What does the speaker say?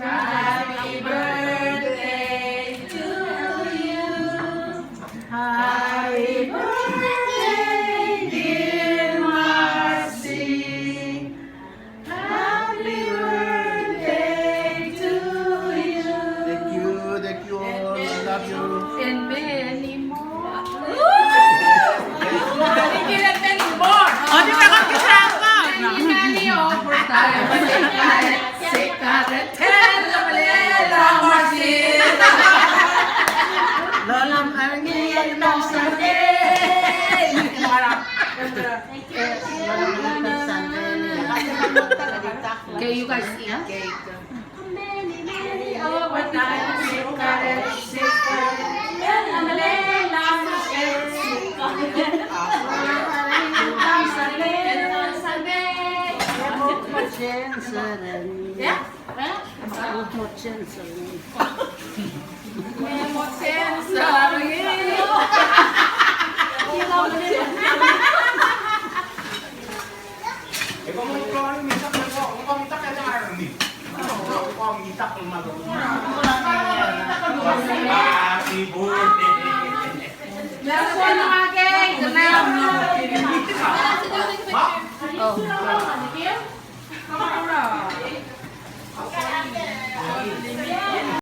Happy birthday to you. Happy birthday, dear Marcy. Happy birthday to you. Thank you all. I love you. And many more. Bigyan at many more. O, di ba kang kasama? Many, many overtime. Secret, tell Malela Marcy. Lola Marngin ng Okay, you guys eat cake. Many, many overtime. Secret, secret, tell Malela Marcy. Yeah? Happy birthday